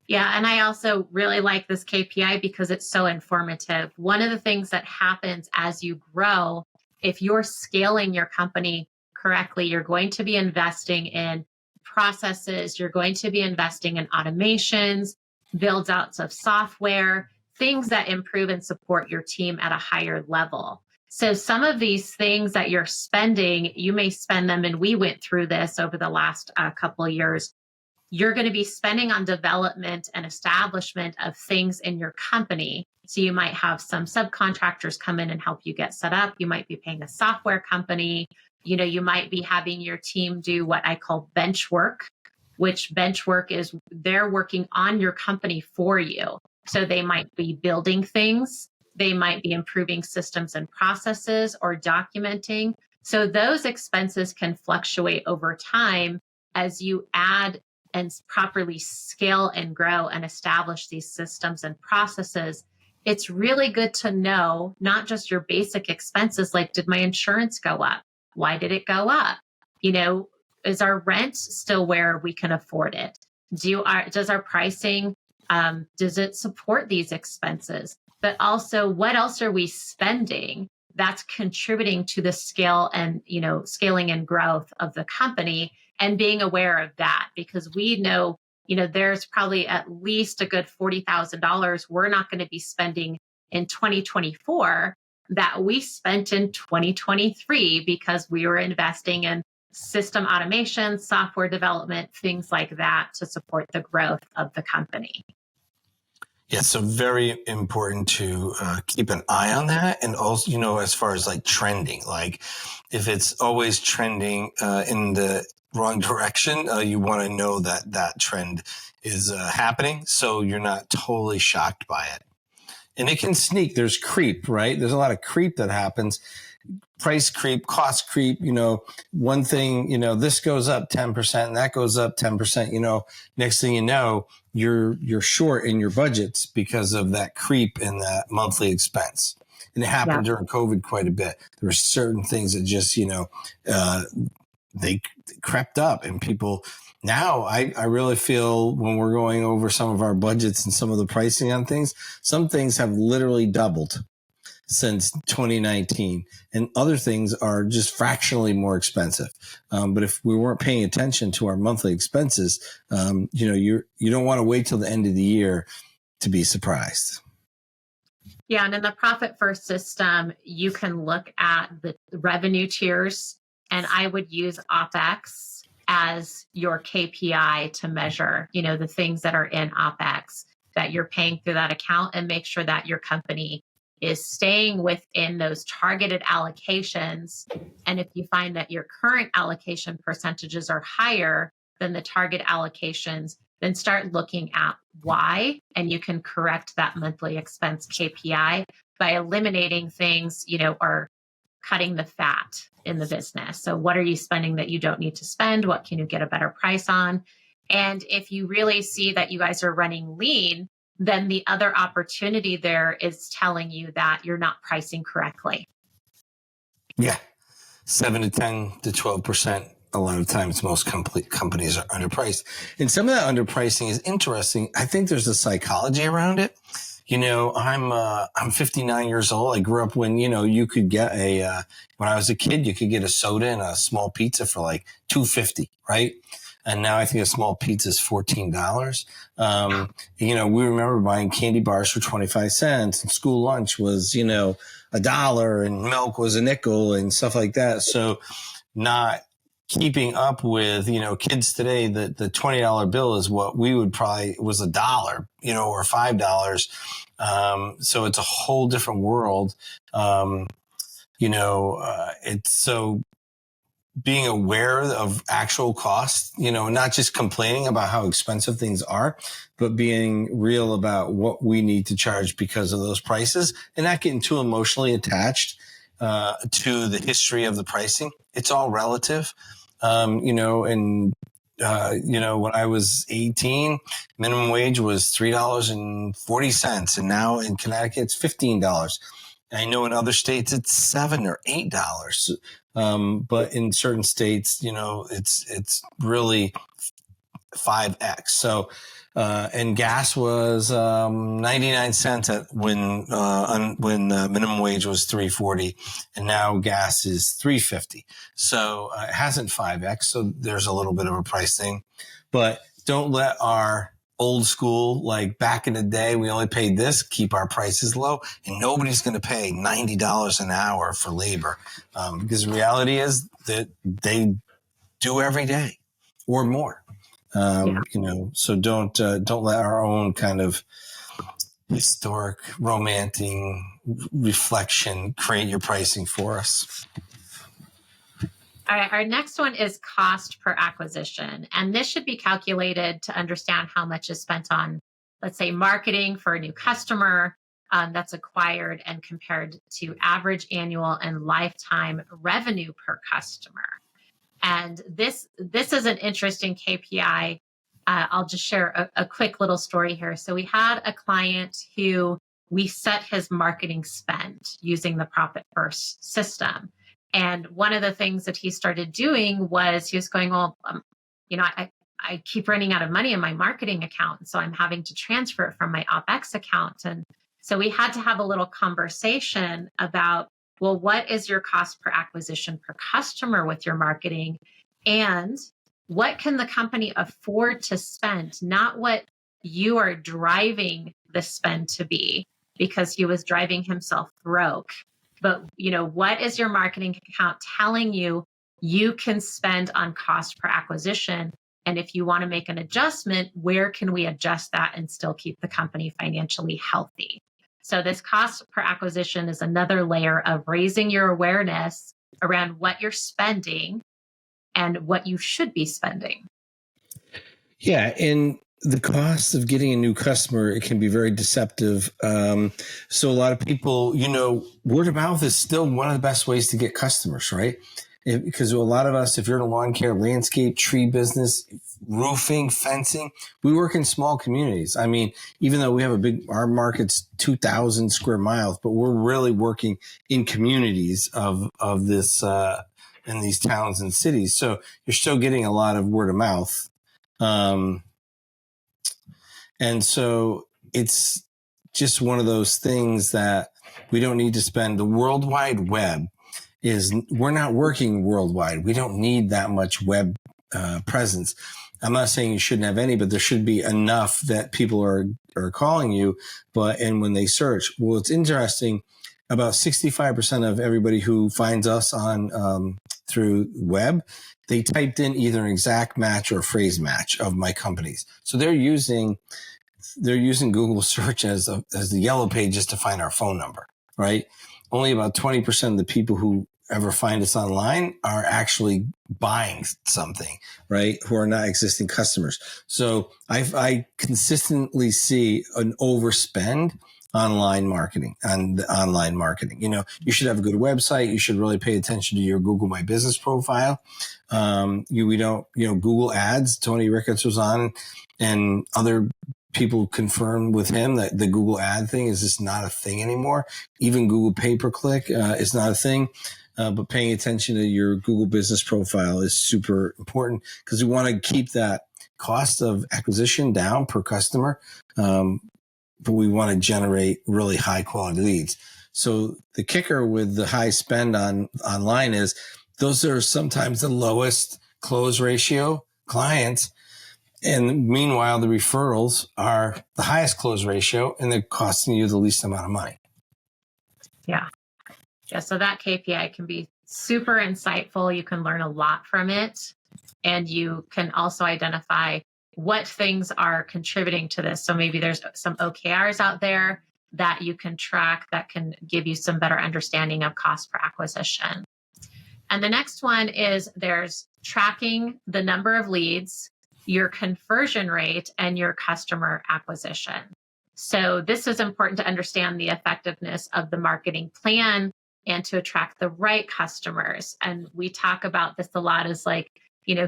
Yeah, and I also really like this KPI because it's so informative. One of the things that happens as you grow, if you're scaling your company correctly, you're going to be investing in processes, you're going to be investing in automations, build outs of software, things that improve and support your team at a higher level. So some of these things that you're spending, you may spend them, and we went through this over the last couple of years. You're going to be spending on development and establishment of things in your company. So you might have some subcontractors come in and help you get set up. You might be paying a software company. You might be having your team do what I call bench work, which bench work is they're working on your company for you. So they might be building things. They might be improving systems and processes or documenting. So those expenses can fluctuate over time as you add and properly scale and grow and establish these systems and processes. It's really good to know not just your basic expenses, like, did my insurance go up? Why did it go up? Is our rent still where we can afford it? Does our pricing, does it support these expenses? But also, what else are we spending that's contributing to the scale and, scaling and growth of the company, and being aware of that, because we know, there's probably at least a good $40,000 we're not going to be spending in 2024 that we spent in 2023 because we were investing in system automation, software development, things like that to support the growth of the company. Yeah, so very important to keep an eye on that. And also, as far as like trending, like if it's always trending in the wrong direction, you want to know that trend is happening, so you're not totally shocked by it. And it can sneak. There's creep, right? There's a lot of creep that happens. Price creep, cost creep, one thing, this goes up 10% and that goes up 10%, next thing you know, you're short in your budgets because of that creep in that monthly expense. And it happened during COVID quite a bit. There were certain things that just, they crept up, and people now I really feel when we're going over some of our budgets and some of the pricing on things, some things have literally doubled since 2019, and other things are just fractionally more expensive. But if we weren't paying attention to our monthly expenses, you don't want to wait till the end of the year to be surprised. Yeah, and in the Profit First system, you can look at the revenue tiers, and I would use OpEx as your KPI to measure, the things that are in OpEx that you're paying through that account, and make sure that your company is staying within those targeted allocations. And if you find that your current allocation percentages are higher than the target allocations, then start looking at why, and you can correct that monthly expense KPI by eliminating things, or cutting the fat in the business. So what are you spending that you don't need to spend? What can you get a better price on? And if you really see that you guys are running lean, then the other opportunity there is telling you that you're not pricing correctly. Yeah. 7 to 10 to 12% a lot of times most companies are underpriced. And some of that underpricing is interesting. I think there's a psychology around it. I'm 59 years old. I grew up when, you could get when I was a kid, you could get a soda and a small pizza for like $2.50, right? And now I think a small pizza is $14. We remember buying candy bars for 25 cents and school lunch was, $1 and milk was a nickel and stuff like that. So not keeping up with, kids today, the $20 bill is what we would probably was $1, or $5. So it's a whole different world. It's so being aware of actual costs, not just complaining about how expensive things are, but being real about what we need to charge because of those prices and not getting too emotionally attached to the history of the pricing. It's all relative. When I was 18, minimum wage was $3.40. And now in Connecticut, it's $15. I know in other states it's $7 or $8. But in certain states, it's really 5x. So, and gas was 99 cents when minimum wage was $3.40, and now gas is $3.50. So it hasn't 5x. So there's a little bit of a price thing, but don't let our old school, like back in the day, we only paid this, keep our prices low, and nobody's going to pay $90 an hour for labor, because the reality is that they do every day or more. So don't let our own kind of historic, romantic reflection create your pricing for us. All right, our next one is cost per acquisition. And this should be calculated to understand how much is spent on, let's say, marketing for a new customer that's acquired and compared to average annual and lifetime revenue per customer. And this is an interesting KPI. I'll just share a quick little story here. So we had a client who we set his marketing spend using the Profit First system. And one of the things that he started doing was he was going, I keep running out of money in my marketing account. So I'm having to transfer it from my OpEx account. And so we had to have a little conversation about, well, what is your cost per acquisition per customer with your marketing? And what can the company afford to spend? Not what you are driving the spend to be, because he was driving himself broke. But, what is your marketing account telling you you can spend on cost per acquisition? And if you want to make an adjustment, where can we adjust that and still keep the company financially healthy? So this cost per acquisition is another layer of raising your awareness around what you're spending and what you should be spending. Yeah. And the cost of getting a new customer, it can be very deceptive. So a lot of people, word of mouth is still one of the best ways to get customers, right? Because a lot of us, if you're in a lawn care, landscape, tree business, roofing, fencing, we work in small communities. I mean, even though we have our market's 2,000 square miles, but we're really working in communities of this, in these towns and cities. So you're still getting a lot of word of mouth. And so it's just one of those things that we don't need to spend. The World Wide Web we're not working worldwide. We don't need that much web presence. I'm not saying you shouldn't have any, but there should be enough that people are calling you. And when they search, well, it's interesting. About 65% of everybody who finds us on through web, they typed in either an exact match or a phrase match of my companies. So they're using Google search as the yellow pages to find our phone number, right? Only about 20% of the people who ever find us online are actually buying something, right? Who are not existing customers. So I consistently see an overspend online marketing. You should have a good website. You should really pay attention to your Google My Business profile. Google Ads, Tony Ricketts was on, and other people confirmed with him that the Google ad thing is just not a thing anymore. Even Google pay-per-click is not a thing. but paying attention to your Google business profile is super important because we want to keep that cost of acquisition down per customer. But we want to generate really high quality leads. So the kicker with the high spend on online is those are sometimes the lowest close ratio clients. And meanwhile, the referrals are the highest close ratio and they're costing you the least amount of money. Yeah. Yeah. So that KPI can be super insightful. You can learn a lot from it. And you can also identify what things are contributing to this. So maybe there's some OKRs out there that you can track that can give you some better understanding of cost per acquisition. And the next one is there's tracking the number of leads, your conversion rate, and your customer acquisition. So this is important to understand the effectiveness of the marketing plan and to attract the right customers. And we talk about this a lot as like,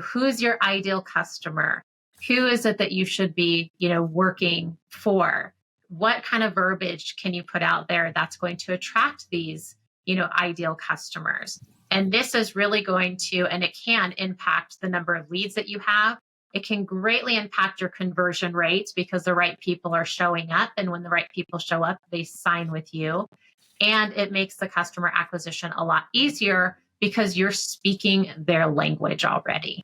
who's your ideal customer? Who is it that you should be, working for? What kind of verbiage can you put out there that's going to attract these, ideal customers? And this is really going to, and it can impact the number of leads that you have. It can greatly impact your conversion rates because the right people are showing up. And when the right people show up, they sign with you. And it makes the customer acquisition a lot easier because you're speaking their language already.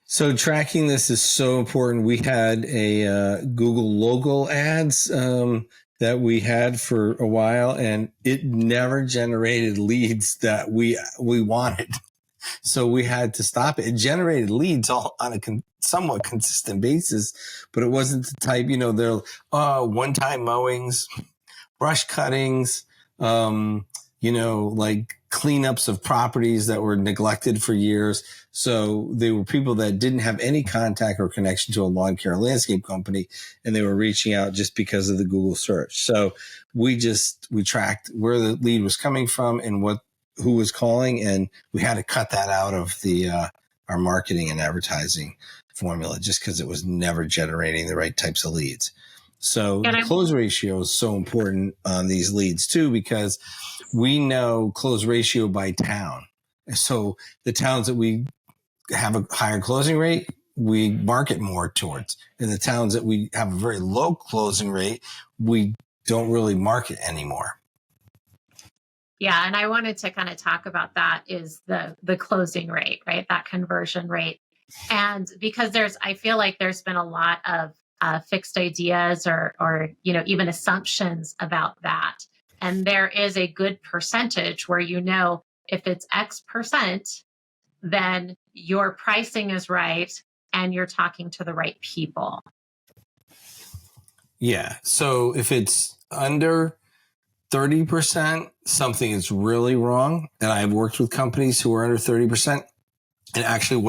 So tracking this is so important. We had a Google logo ads that we had for a while, and it never generated leads that we wanted. So we had to stop it. It generated leads all on a somewhat consistent basis, but it wasn't the type, they're one-time mowings, brush cuttings, like cleanups of properties that were neglected for years. So they were people that didn't have any contact or connection to a lawn care landscape company, and they were reaching out just because of the Google search. So we tracked where the lead was coming from and who was calling, and we had to cut that out of our marketing and advertising formula just because it was never generating the right types of leads. So the close ratio is so important on these leads too, because we know close ratio by town. So the towns that we have a higher closing rate, we market more towards. And the towns that we have a very low closing rate, we don't really market anymore. Yeah. And I wanted to kind of talk about that is the closing rate, right? That conversion rate. And because I feel like there's been a lot of fixed ideas or even assumptions about that. And there is a good percentage where, if it's X percent, then your pricing is right and you're talking to the right people. Yeah. So if it's under 30%, something is really wrong. And I've worked with companies who are under 30%. And actually it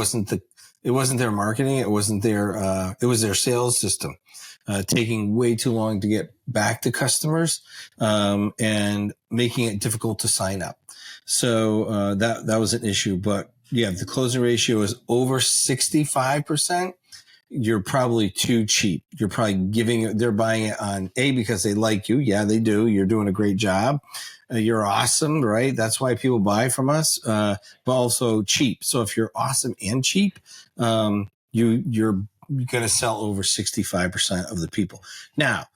wasn't their marketing. It wasn't it was their sales system, taking way too long to get back to customers, and making it difficult to sign up. So, that was an issue. But yeah, if the closing ratio is over 65%, you're probably too cheap. You're probably they're buying it on because they like you. Yeah, they do. You're doing a great job. You're awesome, right? That's why people buy from us, but also cheap. So if you're awesome and cheap, you're going to sell over 65% of the people. Now,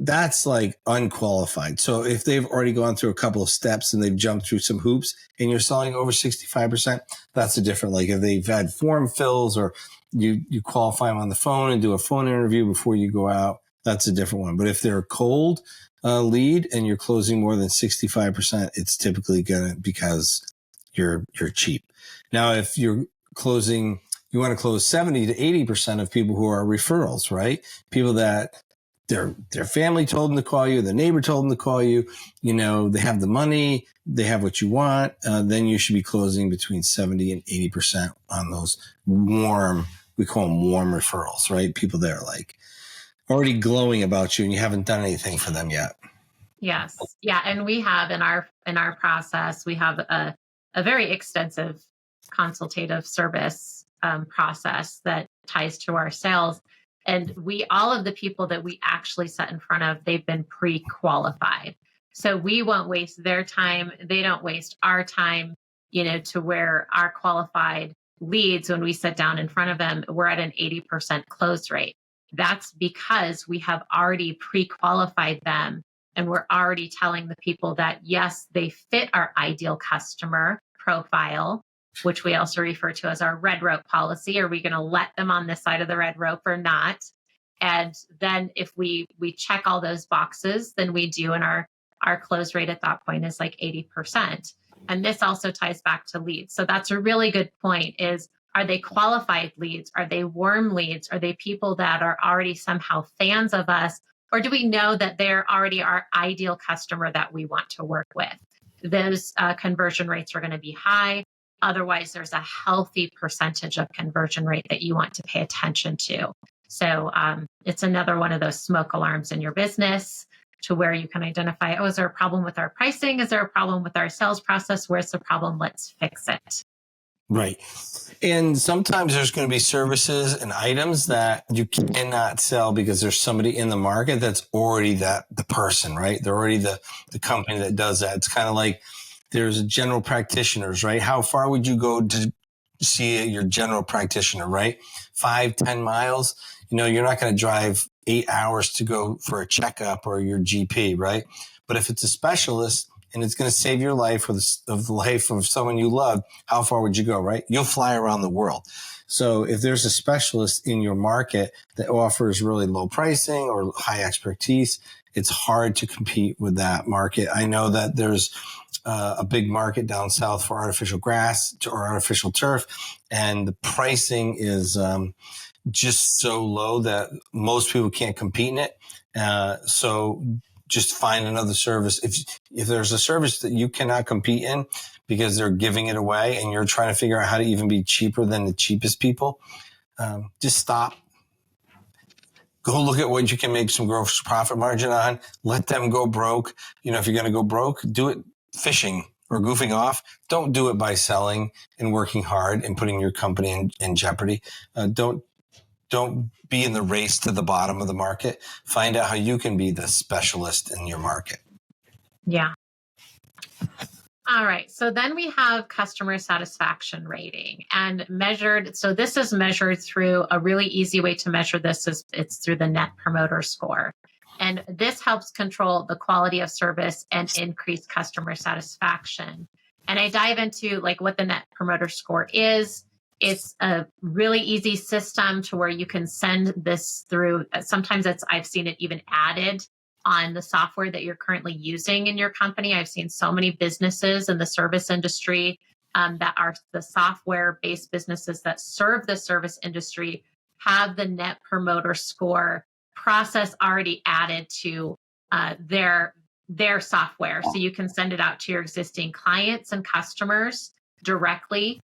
that's like unqualified. So if they've already gone through a couple of steps and they've jumped through some hoops and you're selling over 65%, that's a different, like if they've had form fills or you qualify them on the phone and do a phone interview before you go out, that's a different one. But if they're a cold lead and you're closing more than 65%, it's typically because you're cheap. Now, if you're closing, you want to close 70 to 80% of people who are referrals, right? People that their family told them to call you, the neighbor told them to call you, they have the money, they have what you want, then you should be closing between 70 and 80% on those we call them warm referrals, right? People that are like already glowing about you and you haven't done anything for them yet. Yes. Yeah. And we have in our process, we have a very extensive consultative service process that ties to our sales. And all of the people that we actually set in front of, they've been pre-qualified. So we won't waste their time. They don't waste our time, to where our qualified leads, when we sit down in front of them, we're at an 80% close rate. That's because we have already pre-qualified them, and we're already telling the people that, yes, they fit our ideal customer profile, which we also refer to as our red rope policy. Are we going to let them on this side of the red rope or not? And then if we check all those boxes, then we do, and our close rate at that point is like 80%. And this also ties back to leads. So that's a really good point is, are they qualified leads? Are they warm leads? Are they people that are already somehow fans of us? Or do we know that they're already our ideal customer that we want to work with? Those conversion rates are going to be high. Otherwise, there's a healthy percentage of conversion rate that you want to pay attention to. So it's another one of those smoke alarms in your business, to where you can identify, is there a problem with our pricing? Is there a problem with our sales process? Where's the problem? Let's fix it. Right. And sometimes there's going to be services and items that you cannot sell because there's somebody in the market that's already the person, right? They're already the company that does that. It's kind of like there's general practitioners, right? How far would you go to see your general practitioner, right? 5-10 miles. You're not going to drive 8 hours to go for a checkup or your GP, right? But if it's a specialist and it's going to save your life or the life of someone you love, how far would you go, right? You'll fly around the world. So if there's a specialist in your market that offers really low pricing or high expertise, it's hard to compete with that market. I know that there's a big market down south for artificial grass or artificial turf, and the pricing is just so low that most people can't compete in it. So just find another service. If there's a service that you cannot compete in because they're giving it away and you're trying to figure out how to even be cheaper than the cheapest people, just stop. Go look at what you can make some gross profit margin on. Let them go broke. If you're going to go broke, do it fishing or goofing off. Don't do it by selling and working hard and putting your company in jeopardy. Don't be in the race to the bottom of the market. Find out how you can be the specialist in your market. Yeah. All right. So then we have customer satisfaction rating and measured. So this is measured through a really easy way to measure this is it's through the Net Promoter Score. And this helps control the quality of service and increase customer satisfaction. And I dive into what the Net Promoter Score is. It's a really easy system to where you can send this through. Sometimes I've seen it even added on the software that you're currently using in your company. I've seen so many businesses in the service industry that are the software-based businesses that serve the service industry have the Net Promoter Score process already added to their software. So you can send it out to your existing clients and customers directly.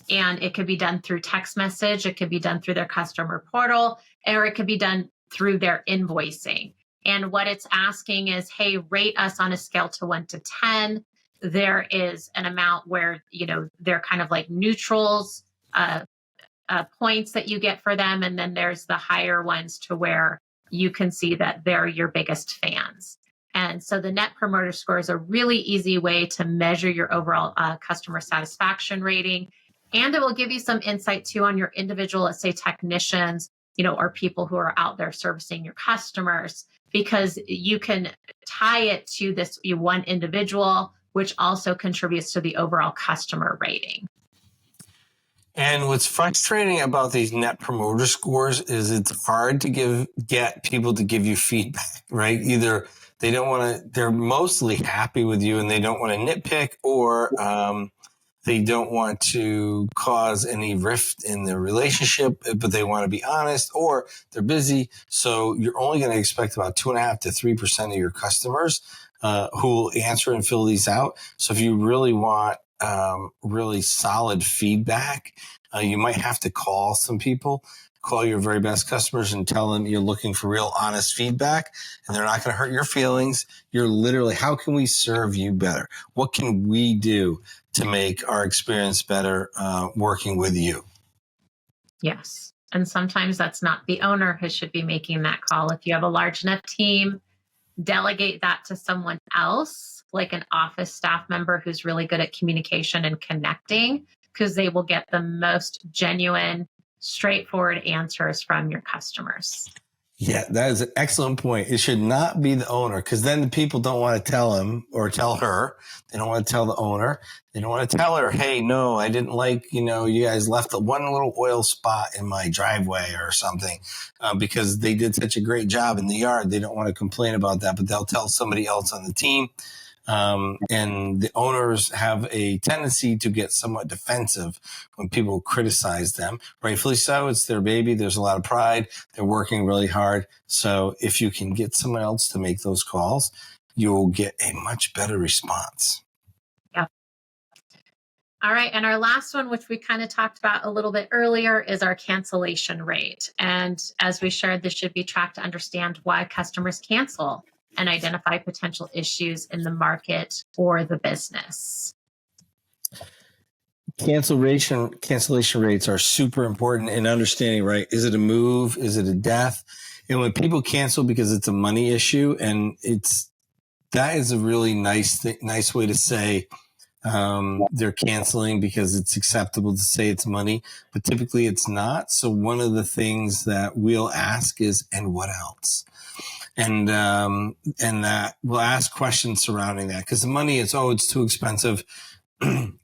And it could be done through text message. It could be done through their customer portal, or it could be done through their invoicing. And what it's asking is, hey, rate us on a scale to 1 to 10. There is an amount where, they're kind of like neutrals, points that you get for them. And then there's the higher ones to where you can see that they're your biggest fans. And so the Net Promoter Score is a really easy way to measure your overall customer satisfaction rating. And it will give you some insight too on your individual, let's say technicians, or people who are out there servicing your customers, because you can tie it to this one individual, which also contributes to the overall customer rating. And what's frustrating about these Net Promoter Scores is it's hard to get people to give you feedback, right? Either they don't want to, they're mostly happy with you and they don't want to nitpick, or they don't want to cause any rift in their relationship, but they want to be honest, or they're busy. So you're only going to expect about 2.5 to 3% of your customers who will answer and fill these out. So if you really want really solid feedback, you might have to call some people, call your very best customers and tell them you're looking for real honest feedback, and they're not going to hurt your feelings. You're literally, how can we serve you better? What can we do to make our experience better working with you? Yes. And sometimes that's not the owner who should be making that call. If you have a large enough team, delegate that to someone else, like an office staff member who's really good at communication and connecting, because they will get the most genuine, straightforward answers from your customers. Yeah, that is an excellent point. It should not be the owner, because then the people don't want to tell him or tell her. They don't want to tell the owner. They don't want to tell her, hey, no, I didn't like, you guys left one little oil spot in my driveway or something because they did such a great job in the yard. They don't want to complain about that, but they'll tell somebody else on the team. And the owners have a tendency to get somewhat defensive when people criticize them. Rightfully so. It's their baby. There's a lot of pride. They're working really hard. So if you can get someone else to make those calls, you'll get a much better response. Yeah. All right. And our last one, which we kind of talked about a little bit earlier, is our cancellation rate. And as we shared, this should be tracked to understand why customers cancel and identify potential issues in the market or the business. Cancellation rates are super important in understanding, right? Is it a move? Is it a death? And when people cancel because it's a money issue, and that is a really nice way to say they're canceling because it's acceptable to say it's money, but typically it's not. So one of the things that we'll ask is, and what else? And that we'll ask questions surrounding that, because the money is, it's too expensive.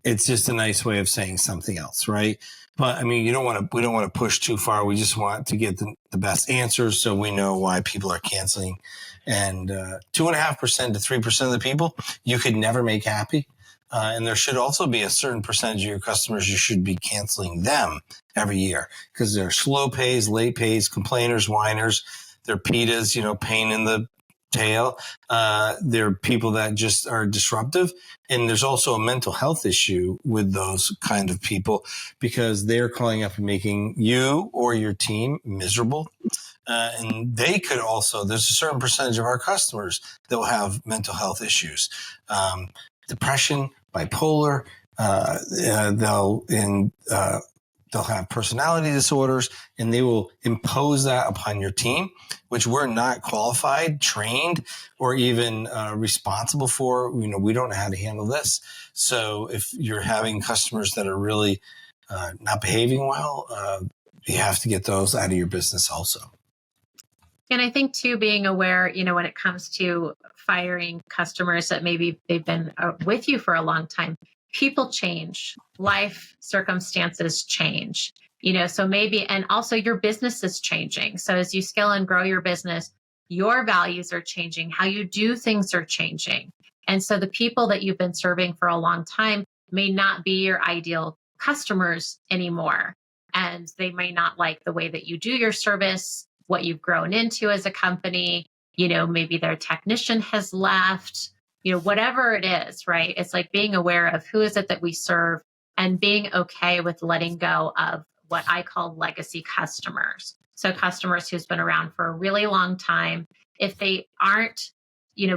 It's just a nice way of saying something else, right? But I mean, we don't want to push too far. We just want to get the best answers so we know why people are canceling. And 2.5% to 3% of the people you could never make happy. And there should also be a certain percentage of your customers you should be canceling them every year, because they're slow pays, late pays, complainers, whiners. They're PITAs, pain in the tail. They're people that just are disruptive. And there's also a mental health issue with those kind of people, because they're calling up and making you or your team miserable. And they could also, there's a certain percentage of our customers that will have mental health issues. Depression, bipolar, they'll have personality disorders, and they will impose that upon your team, which we're not qualified, trained, or even responsible for. We don't know how to handle this. So if you're having customers that are really not behaving well, you have to get those out of your business also. And I think too, being aware, when it comes to firing customers that maybe they've been with you for a long time, people change, life circumstances change, so maybe, and also your business is changing. So as you scale and grow your business, your values are changing, how you do things are changing. And so the people that you've been serving for a long time may not be your ideal customers anymore. And they may not like the way that you do your service, what you've grown into as a company. Maybe their technician has left. Whatever it is, right? It's like being aware of who is it that we serve and being okay with letting go of what I call legacy customers. So customers who's been around for a really long time. If they aren't,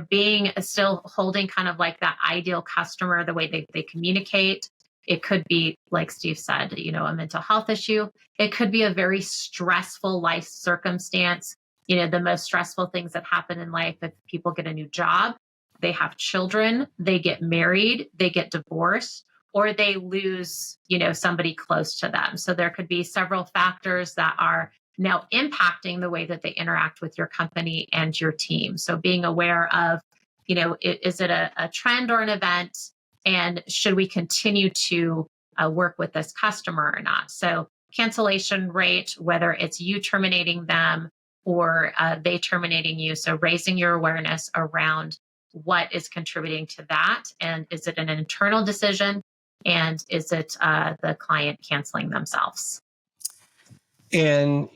being still holding kind of like that ideal customer, the way they communicate, it could be, like Steve said, a mental health issue. It could be a very stressful life circumstance. The most stressful things that happen in life, if people get a new job, they have children, they get married, they get divorced, or they lose, somebody close to them. So there could be several factors that are now impacting the way that they interact with your company and your team. So being aware of, is it a trend or an event? And should we continue to work with this customer or not? So cancellation rate, whether it's you terminating them or they terminating you. So raising your awareness around what is contributing to that. And is it an internal decision? And is it the client canceling themselves? And,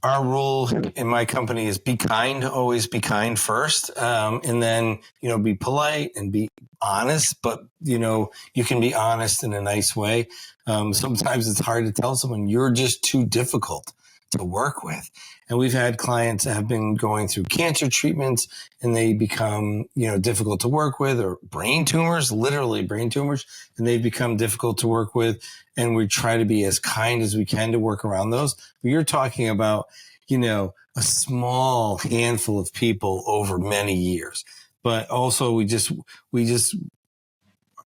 our rule in my company is be kind, always be kind first. And then, be polite and be honest, but, you can be honest in a nice way. Sometimes it's hard to tell someone you're just too difficult to work with. And we've had clients that have been going through cancer treatments and they become, difficult to work with, or brain tumors, literally brain tumors, and they've become difficult to work with. And we try to be as kind as we can to work around those. But you're talking about, a small handful of people over many years. But also we just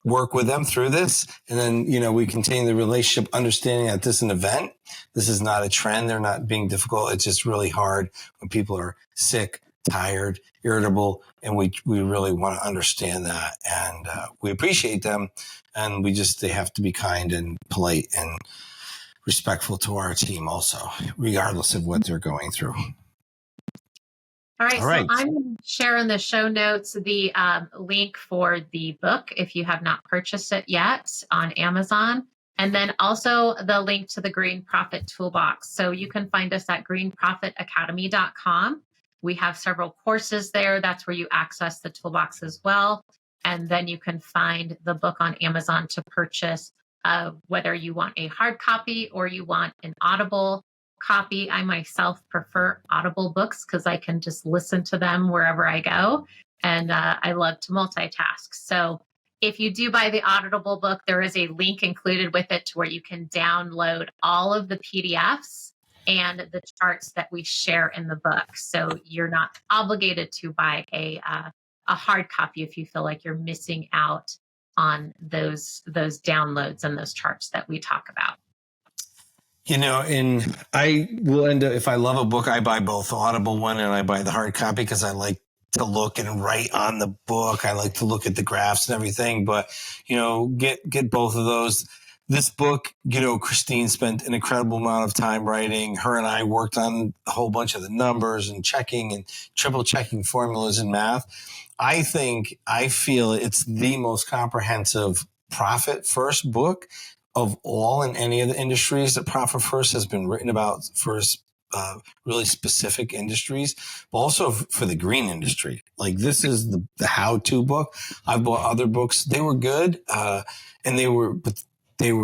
work with them through this. And then, we continue the relationship, understanding that this is an event. This is not a trend. They're not being difficult. It's just really hard when people are sick, tired, irritable. And we really want to understand that. And we appreciate them. And they have to be kind and polite and respectful to our team also, regardless of what they're going through. All right. So I'm sharing the show notes, the link for the book, if you have not purchased it yet, on Amazon. And then also the link to the Green Profit Toolbox. So you can find us at greenprofitacademy.com. We have several courses there. That's where you access the toolbox as well. And then you can find the book on Amazon to purchase, whether you want a hard copy or you want an Audible copy. I myself prefer Audible books because I can just listen to them wherever I go. And I love to multitask. So if you do buy the Audible book, there is a link included with it to where you can download all of the PDFs and the charts that we share in the book. So you're not obligated to buy a hard copy if you feel like you're missing out on those downloads and those charts that we talk about. And I will end up, if I love a book, I buy both the Audible one and I buy the hard copy because I like to look and write on the book. I like to look at the graphs and everything, but, get both of those. This book, Christine spent an incredible amount of time writing. Her and I worked on a whole bunch of the numbers and checking and triple checking formulas in math. I feel it's the most comprehensive profit first book of all in any of the industries that Profit First has been written about for really specific industries, but also for the green industry. Like this is the how-to book. I've bought other books. They were good. And they were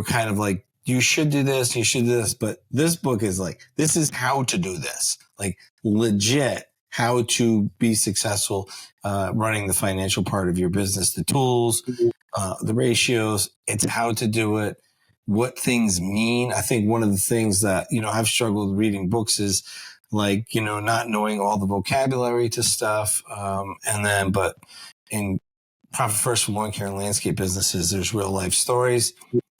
kind of like, you should do this, you should do this. But this book is like, this is how to do this, like legit how to be successful, running the financial part of your business, the tools, the ratios, it's how to do it. What things mean. I think one of the things that, I've struggled reading books is like, not knowing all the vocabulary to stuff. But in Profit First from Lawncare Landscape Businesses, there's real life stories.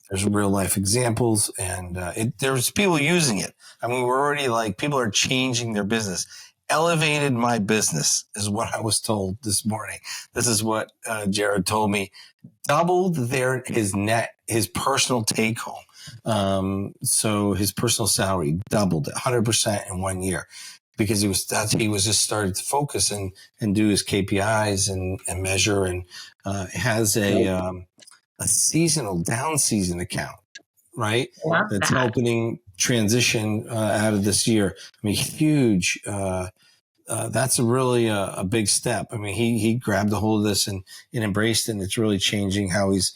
There's real life examples and there's people using it. I mean, we're already like, people are changing their business. Elevated my business is what I was told this morning. This is what Jared told me. Doubled his personal take home. So his personal salary doubled 100% in 1 year because he was just started to focus and do his KPIs and measure and has a seasonal down season account, right? That's helping transition out of this year. I mean, huge. That's really a big step. I mean, he grabbed a hold of this and embraced it, and it's really changing how he's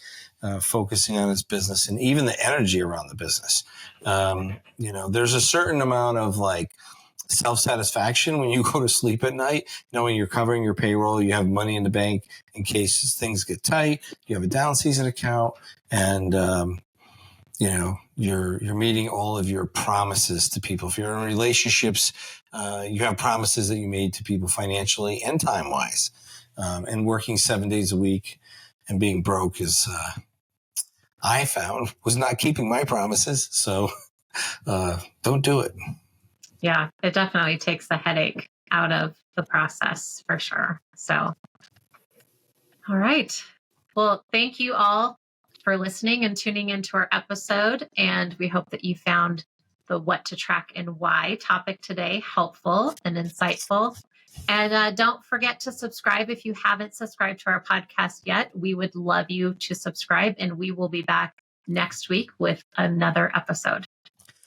focusing on his business and even the energy around the business. There's a certain amount of like self-satisfaction when you go to sleep at night, knowing you're covering your payroll, you have money in the bank in case things get tight, you have a down season account, and you're meeting all of your promises to people. If you're in relationships, you have promises that you made to people financially and time-wise. And working 7 days a week and being broke is, I found, was not keeping my promises. So don't do it. Yeah, it definitely takes the headache out of the process for sure. So, all right. Well, thank you all for listening and tuning into our episode. And we hope that you found the what to track and why topic today helpful and insightful. And don't forget to subscribe if you haven't subscribed to our podcast yet. We would love you to subscribe, and we will be back next week with another episode.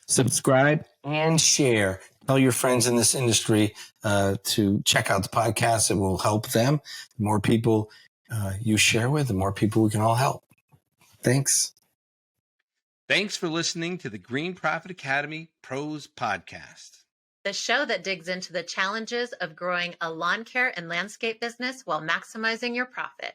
Subscribe and share. Tell your friends in this industry to check out the podcast. It will help them. The more people you share with, the more people we can all help. Thanks. Thanks for listening to the Green Profit Academy Pros Podcast, the show that digs into the challenges of growing a lawn care and landscape business while maximizing your profit.